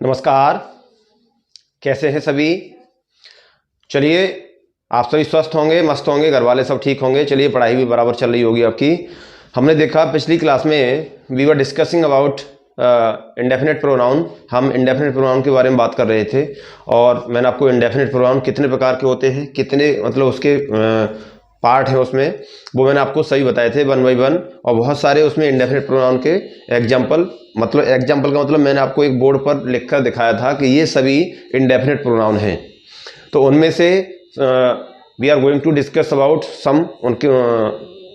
नमस्कार, कैसे हैं सभी। चलिए, आप सभी स्वस्थ होंगे, मस्त होंगे, घर वाले सब ठीक होंगे। चलिए, पढ़ाई भी बराबर चल रही होगी आपकी। हमने देखा पिछली क्लास में we were discussing about indefinite pronoun. हम इंडेफिनिट प्रोनाउन के बारे में बात कर रहे थे और मैंने आपको इंडेफिनिट प्रोनाउन कितने प्रकार के होते हैं, कितने मतलब उसके पार्ट हैं उसमें, वो मैंने आपको सही बताए थे वन बाई वन। और बहुत सारे उसमें इंडेफिनिट प्रोनाउन के एग्जाम्पल का मतलब मैंने आपको एक बोर्ड पर लिखकर दिखाया था कि ये सभी इंडेफिनिट प्रोनाउन हैं। तो उनमें से we are going to discuss about some,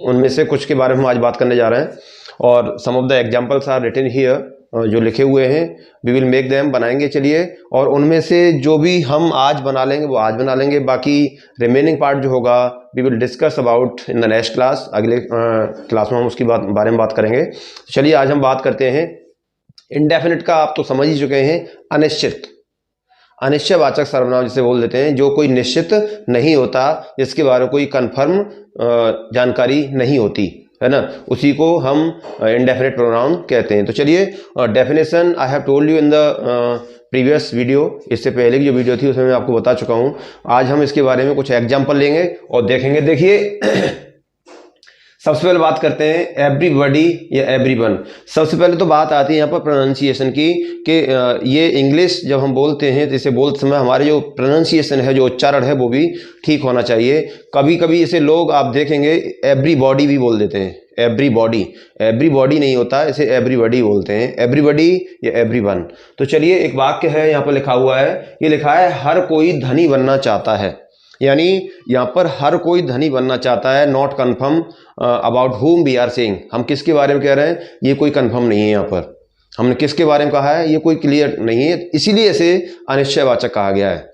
उनमें से कुछ के बारे में हम आज बात करने जा रहे हैं। और some of the examples are written here, जो लिखे हुए हैं, वी विल मेक देम, बनाएंगे। चलिए, और उनमें से जो भी हम आज बना लेंगे वो आज बना लेंगे, बाकी रिमेनिंग पार्ट जो होगा we will discuss about in the next class. अगले क्लास में हम उसकी बारे में बात करेंगे। चलिए, आज हम बात करते हैं इंडेफिनिट का। आप तो समझ ही चुके हैं, अनिश्चित, अनिश्चयवाचक सर्वनाम जिसे बोल देते हैं, जो कोई निश्चित नहीं होता, जिसके बारे में कोई कंफर्म जानकारी नहीं होती है ना, उसी को हम इंडेफिनिट प्रोनाउन कहते हैं। तो चलिए, definition I have told you in the previous video, इससे पहले की जो वीडियो थी उसमें मैं आपको बता चुका हूं। आज हम इसके बारे में कुछ एग्जाम्पल लेंगे और देखेंगे। देखिए, सबसे पहले बात करते हैं एवरीबॉडी या एवरीवन। सबसे पहले तो बात आती है यहाँ पर प्रोनाउंसिएशन की, कि ये इंग्लिश जब हम बोलते हैं तो इसे बोलते समय हमारे जो प्रोनाउंसिएशन है, जो उच्चारण है, वो भी ठीक होना चाहिए। कभी कभी इसे लोग, आप देखेंगे, एवरीबॉडी भी बोल देते हैं। एवरीबॉडी नहीं होता, इसे एवरीबॉडी बोलते हैं, एवरीबॉडी या एवरीवन। तो चलिए, एक वाक्य है यहाँ पर लिखा हुआ है, ये लिखा है हर कोई धनी बनना चाहता है। यानी यहाँ पर हर कोई धनी बनना चाहता है। Not confirm about whom we are saying, हम किसके बारे में कह रहे हैं, ये कोई कंफर्म नहीं है। यहाँ पर हमने किसके बारे में कहा है, ये कोई क्लियर नहीं है, इसीलिए इसे अनिश्चयवाचक कहा गया है।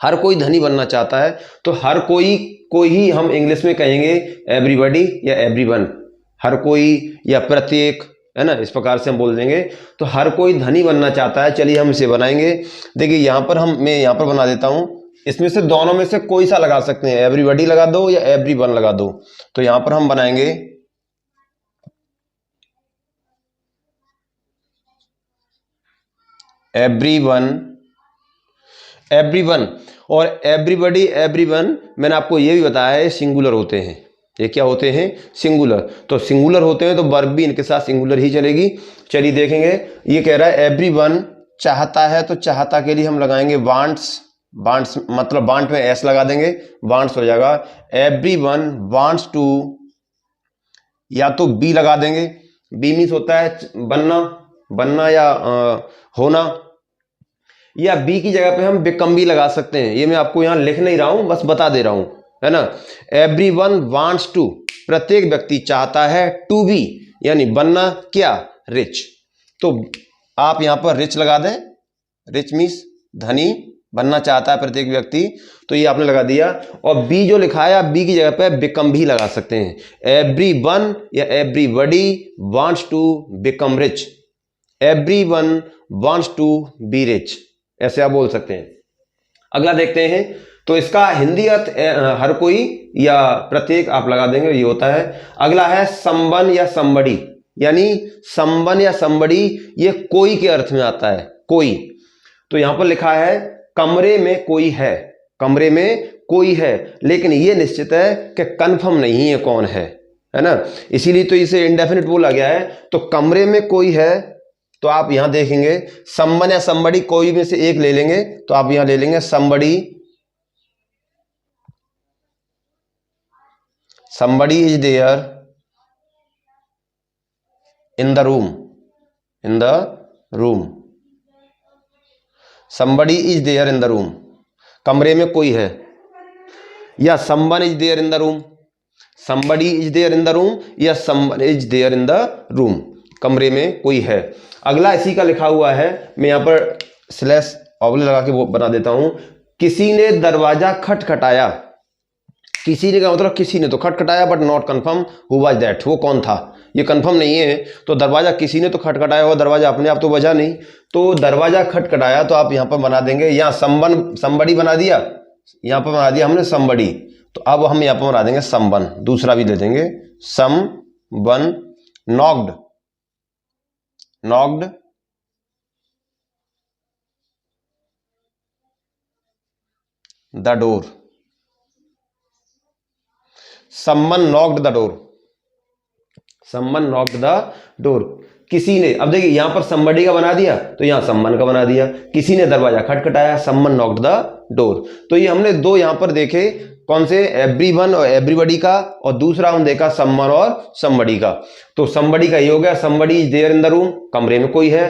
हर कोई धनी बनना चाहता है, तो हर कोई को ही हम इंग्लिश में कहेंगे एवरीबॉडी या एवरीवन। हर कोई या प्रत्येक, है ना, इस प्रकार से हम बोल देंगे। तो हर कोई धनी बनना चाहता है। चलिए, हम इसे बनाएंगे। देखिए, यहाँ पर मैं यहाँ पर बना देता हूँ। इसमें से दोनों में से कोई सा लगा सकते हैं, एवरीबॉडी लगा दो या एवरीवन लगा दो। तो यहां पर हम बनाएंगे एवरीवन और एवरीबॉडी, एवरीवन। मैंने आपको यह भी बताया है, सिंगुलर होते हैं। ये क्या होते हैं, सिंगुलर। तो सिंगुलर होते हैं तो वर्ब भी इनके साथ सिंगुलर ही चलेगी। चलिए देखेंगे, ये कह रहा है एवरीवन चाहता है, तो चाहता के लिए हम लगाएंगे वांट्स। वांट्स मतलब वांट में एस लगा देंगे, वांट्स हो जाएगा। एवरीवन वांट्स टू, या तो बी लगा देंगे। बी मीन्स होता है बनना या होना, या बी की जगह पे हम बिकम भी लगा सकते हैं। ये मैं आपको यहां लिख नहीं रहा हूं, बस बता दे रहा हूं, है ना। एवरीवन वांट्स टू, प्रत्येक व्यक्ति चाहता है, टू बी यानी बनना क्या, रिच। तो आप यहां पर रिच लगा दें, रिच मीन्स धनी बनना चाहता है प्रत्येक व्यक्ति, तो ये आपने लगा दिया। और बी जो लिखा है, आप बी की जगह पे बिकम भी लगा सकते हैं। एवरीवन या everybody wants to become rich, everyone wants to be rich, ऐसे आप बोल सकते हैं। अगला देखते हैं, तो इसका हिंदी अर्थ हर कोई या प्रत्येक आप लगा देंगे, ये होता है। अगला है समवन या समबडी, यानी समवन या समबडी ये कोई के अर्थ में आता है, कोई। तो यहां पर लिखा है कमरे में कोई है, कमरे में कोई है, लेकिन ये निश्चित है कि कंफर्म नहीं है कौन है ना, इसीलिए तो इसे इंडेफिनिट बोला गया है। तो कमरे में कोई है, तो आप यहां देखेंगे समवन या समबडी, कोई में से एक ले लेंगे, तो आप यहां ले लेंगे somebody. Somebody is there in the room, in the room. somebody is there in the room, कमरे में कोई है। या someone is there in the room, somebody is there in the room, या someone is there in the room, कमरे में कोई है। अगला इसी का लिखा हुआ है, मैं यहाँ पर स्लैश ऑब्लिक लगा के वो बना देता हूं। किसी ने दरवाजा खटखटाया, किसी ने का मतलब किसी ने तो खटखटाया, but not confirm who was that, वो कौन था, ये कंफर्म नहीं है। तो दरवाजा किसी ने तो खटखटाया होगा, दरवाजा अपने आप तो बजा नहीं, तो दरवाजा खटखटाया, तो आप यहां पर बना देंगे, यहाँ समबडी बना दिया, यहां पर बना दिया हमने समबडी। तो अब हम यहां पर बना देंगे समवन, दूसरा भी दे देंगे someone. Knocked, knocked the door, someone knocked the door, someone knocked the door, किसी ने, अब देखिए यहां पर somebody का बना दिया तो यहां someone का बना दिया, किसी ने दरवाजा खटखटाया, someone knocked the door। तो ये हमने दो यहां पर देखे, कौन से, everyone और everybody का, और दूसरा हम देखा someone और somebody का। तो somebody का ये हो गया, somebody is there in the room, कमरे में कोई है,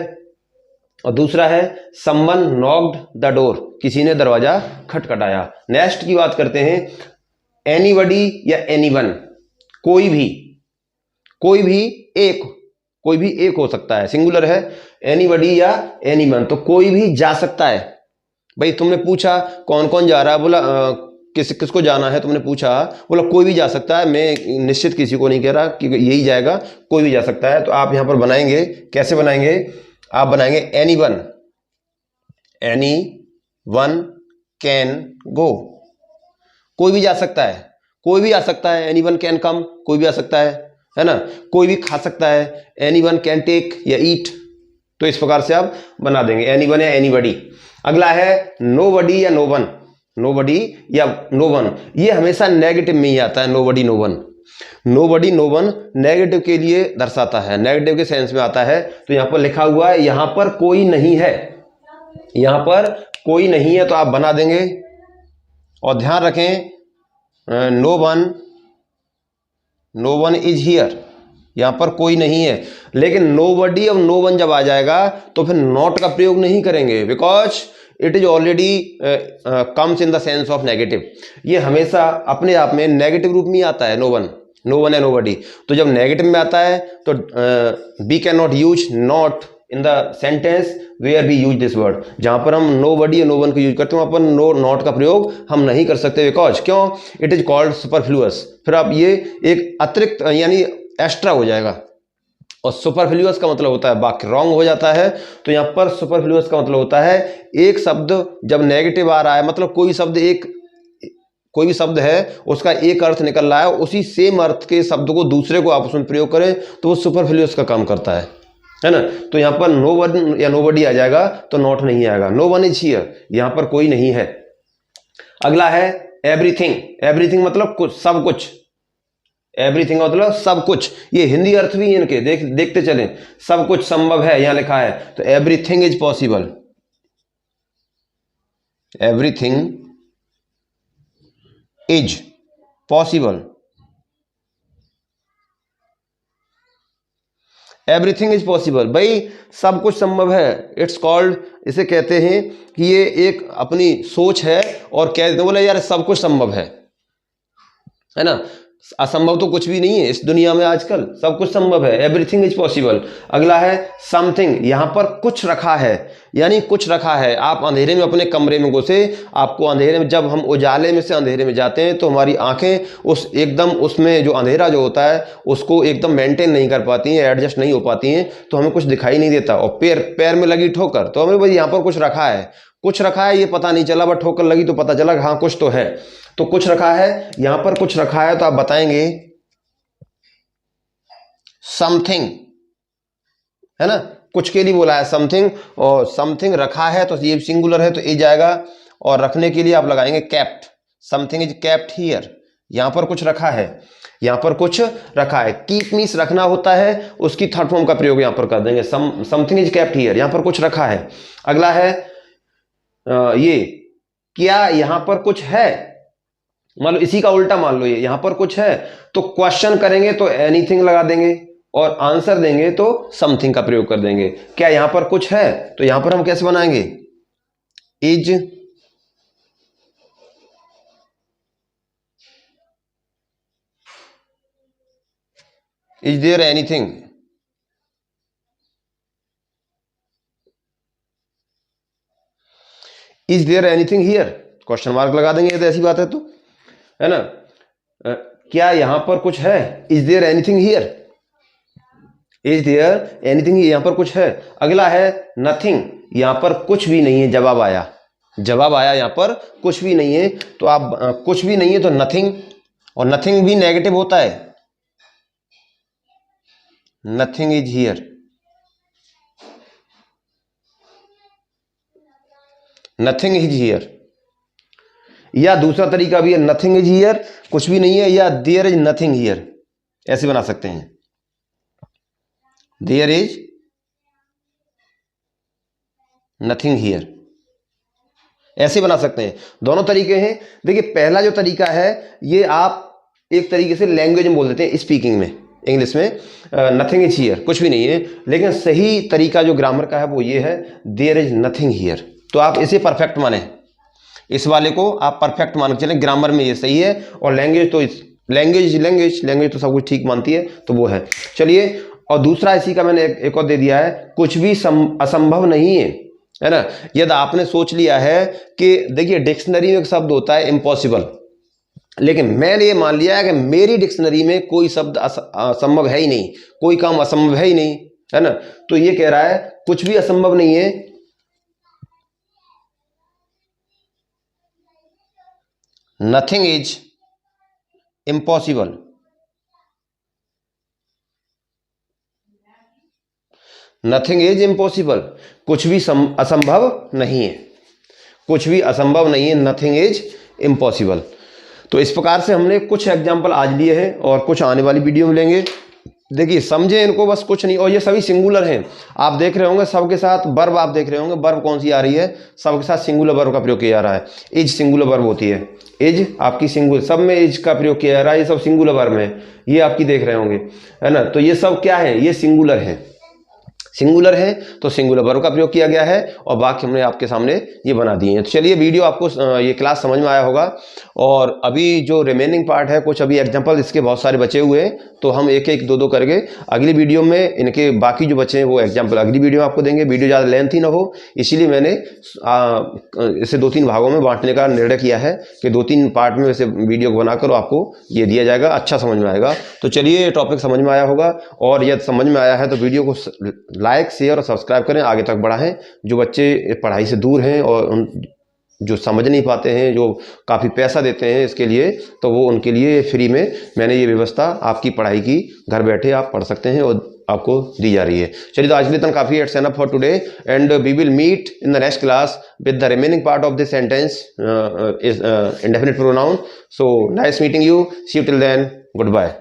और दूसरा है someone knocked the door, किसी ने दरवाजा खटखटाया। नेक्स्ट की बात करते हैं, anybody या anyone, कोई भी, कोई भी एक, कोई भी एक हो सकता है, सिंगुलर है, एनीबडी या एनीवन, तो कोई भी जा सकता है। भाई तुमने पूछा कौन कौन जा रहा है, बोला किस किसको जाना है, तुमने पूछा, बोला कोई भी जा सकता है, मैं निश्चित किसी को नहीं कह रहा कि यही जाएगा, कोई भी जा सकता है। तो आप यहां पर बनाएंगे, कैसे बनाएंगे, आप बनाएंगे एनीवन, एनीवन कैन गो, कोई भी जा सकता है, कोई भी आ सकता है, एनीवन कैन कम, कोई भी आ सकता है ना, कोई भी खा सकता है, एनीवन कैन टेक या ईट। तो इस प्रकार से आप बना देंगे, एनीवन या एनीबडी। अगला है नोबडी या नोवन, नोबडी या नोवन, ये हमेशा नेगेटिव में ही आता है, nobody known, nobody known negative के लिए दर्शाता है, नेगेटिव के सेंस में आता है। तो यहां पर लिखा हुआ है यहां पर कोई नहीं है, यहां पर कोई नहीं है, तो आप बना देंगे। और ध्यान रखें, no one, no one is here, यहां पर कोई नहीं है। लेकिन नोबडी और नो वन जब आ जाएगा तो फिर नॉट का प्रयोग नहीं करेंगे, because it is already comes in the sense of negative, ये हमेशा अपने आप में नेगेटिव रूप में आता है, नो वन, नो वन है नोबडी। तो जब नेगेटिव में आता है तो we can not use not in the sentence where we use this word, जहां पर हम नोबडी या नो वन को यूज करते हैं वहां पर नो नॉट का प्रयोग हम नहीं कर सकते, बिकॉज क्यों, इट इज कॉल्ड सुपरफ्लुअस। फिर आप ये एक अतिरिक्त यानी एक्स्ट्रा हो जाएगा, और सुपरफ्लुअस का मतलब होता है वाक्य रॉन्ग हो जाता है। तो यहां पर सुपरफ्लुअस का मतलब होता है एक शब्द जब नेगेटिव आ रहा है, मतलब कोई शब्द एक, कोई भी शब्द है उसका एक अर्थ निकल रहा है, उसी सेम अर्थ के शब्द को दूसरे को आपस में प्रयोग करें तो वो सुपरफ्लुअस का काम करता है ना। तो यहां पर नो वन या नोबडी आ जाएगा तो नॉट नहीं आएगा, नो वन इज हियर, यहां पर कोई नहीं है। अगला है एवरीथिंग, एवरीथिंग मतलब कुछ, सब कुछ, एवरीथिंग मतलब सब कुछ, ये हिंदी अर्थ भी इनके देखते चलें, सब कुछ संभव है यहां लिखा है, तो everything is possible, everything is possible, everything is possible, भाई सब कुछ संभव है। इट्स कॉल्ड, इसे कहते हैं कि ये एक अपनी सोच है, और कह देते बोले यार सब कुछ संभव है ना, असंभव तो कुछ भी नहीं है इस दुनिया में, आजकल सब कुछ संभव है, एवरीथिंग इज पॉसिबल। अगला है समथिंग, यहां पर कुछ रखा है, यानी कुछ रखा है, आप अंधेरे में अपने कमरे में घुसे, आपको अंधेरे में, जब हम उजाले में से अंधेरे में जाते हैं तो हमारी आंखें उस एकदम उसमें जो अंधेरा जो होता है उसको एकदम मेंटेन नहीं कर पाती हैं, एडजस्ट नहीं हो पाती हैं, तो हमें कुछ दिखाई नहीं देता, और पैर में लगी ठोकर तो हमें भाई यहाँ पर कुछ रखा है, कुछ रखा है, ये पता नहीं चला, बट ठोकर लगी तो पता चला हाँ कुछ तो है, तो कुछ रखा है, यहां पर कुछ रखा है, तो आप बताएंगे समथिंग, है ना, कुछ के लिए बोला है समथिंग, और समथिंग रखा है तो ये सिंगुलर है तो इज आएगा, और रखने के लिए आप लगाएंगे kept, something is kept here, यहां पर कुछ रखा है, यहां पर कुछ रखा है, कीप मीन्स रखना होता है, उसकी थर्ड फॉर्म का प्रयोग यहां पर कर देंगे, समथिंग इज केप्ट हियर, यहां पर कुछ रखा है। अगला है ये, क्या यहां पर कुछ है, मान लो इसी का उल्टा मान लो, ये यहां पर कुछ है तो क्वेश्चन करेंगे तो एनीथिंग लगा देंगे, और आंसर देंगे तो समथिंग का प्रयोग कर देंगे। क्या यहां पर कुछ है, तो यहां पर हम कैसे बनाएंगे, is there anything, is there anything here, question mark लगा देंगे, ये तो ऐसी बात है, तो है ना, क्या यहां पर कुछ है, is there anything here, is there anything, यहां पर कुछ है। अगला है नथिंग, यहां पर कुछ भी नहीं है, जवाब आया, जवाब आया, यहां पर कुछ भी नहीं है, तो आप कुछ भी नहीं है तो नथिंग, और नथिंग भी नेगेटिव होता है, nothing is here, nothing is here. या दूसरा तरीका भी है नथिंग इज हियर, कुछ भी नहीं है, या देयर इज नथिंग हियर, ऐसे बना सकते हैं, देयर इज नथिंग हियर, ऐसे बना सकते हैं। दोनों तरीके हैं। देखिए पहला जो तरीका है ये आप एक तरीके से लैंग्वेज में बोल देते हैं, स्पीकिंग में, इंग्लिश में नथिंग इज हियर, कुछ भी नहीं है, लेकिन सही तरीका जो ग्रामर का है वो ये है देयर इज नथिंग हियर। तो आप इसे परफेक्ट माने, इस वाले को आप परफेक्ट मान के चलें, ग्रामर में ये सही है, और लैंग्वेज तो लैंग्वेज तो सब कुछ ठीक मानती है, तो वो है। चलिए, और दूसरा इसी का मैंने एक और दे दिया है, कुछ भी असंभव नहीं है ना। यदि आपने सोच लिया है कि देखिए डिक्शनरी में एक शब्द होता है इम्पॉसिबल, लेकिन मैंने ये मान लिया है कि मेरी डिक्शनरी में कोई शब्द असंभव है ही नहीं, कोई काम असंभव है ही नहीं, है ना। तो ये कह रहा है कुछ भी असंभव नहीं है, nothing is impossible, nothing is impossible, कुछ भी असंभव नहीं है, कुछ भी असंभव नहीं है, नथिंग इज इम्पॉसिबल। तो इस प्रकार से हमने कुछ एग्जाम्पल आज लिए हैं और कुछ आने वाली वीडियो में लेंगे। देखिए समझे इनको, बस कुछ नहीं, और ये सभी सिंगुलर हैं। आप देख रहे होंगे सबके साथ वर्ब, आप देख रहे होंगे वर्ब कौन सी आ रही है, सबके साथ सिंगुलर वर्ब का प्रयोग किया जा रहा है। इज सिंगुलर वर्ब होती है, इज आपकी सिंगुलर, सब में इज का प्रयोग किया जा रहा है, ये सब सिंगुलर वर्ब है, ये आपकी देख रहे होंगे, है ना। तो ये सब क्या है, ये सिंगुलर है, सिंगुलर है, तो सिंगुलर वर्ब का प्रयोग किया गया है, और बाकी हमने आपके सामने ये बना दिए हैं। तो चलिए वीडियो आपको ये क्लास समझ में आया होगा, और अभी जो रिमेनिंग पार्ट है, कुछ अभी एग्जांपल इसके बहुत सारे बचे हुए हैं, तो हम एक एक दो दो करके अगली वीडियो में इनके बाकी जो बचे हैं वो एग्जाम्पल अगली वीडियो में आपको देंगे। वीडियो ज़्यादा लेंथी ना हो, इसीलिए मैंने इसे 2-3 भागों में बांटने का निर्णय किया है कि 2-3 पार्ट में वैसे वीडियो को बनाकर आपको ये दिया जाएगा, अच्छा समझ में आएगा। तो चलिए ये टॉपिक समझ में आया होगा, और यदि समझ में आया है तो वीडियो को लाइक शेयर और सब्सक्राइब करें, आगे तक बढ़ाएं। जो बच्चे पढ़ाई से दूर हैं और जो समझ नहीं पाते हैं, जो काफ़ी पैसा देते हैं इसके लिए, तो वो उनके लिए फ्री में मैंने ये व्यवस्था आपकी पढ़ाई की घर बैठे आप पढ़ सकते हैं और आपको दी जा रही है। चलिए तो आज के लिए इतना काफ़ी है, it's enough for today, and we will meet in the next class with the remaining part of this sentence is indefinite pronoun. So nice meeting you, see you till then, good bye.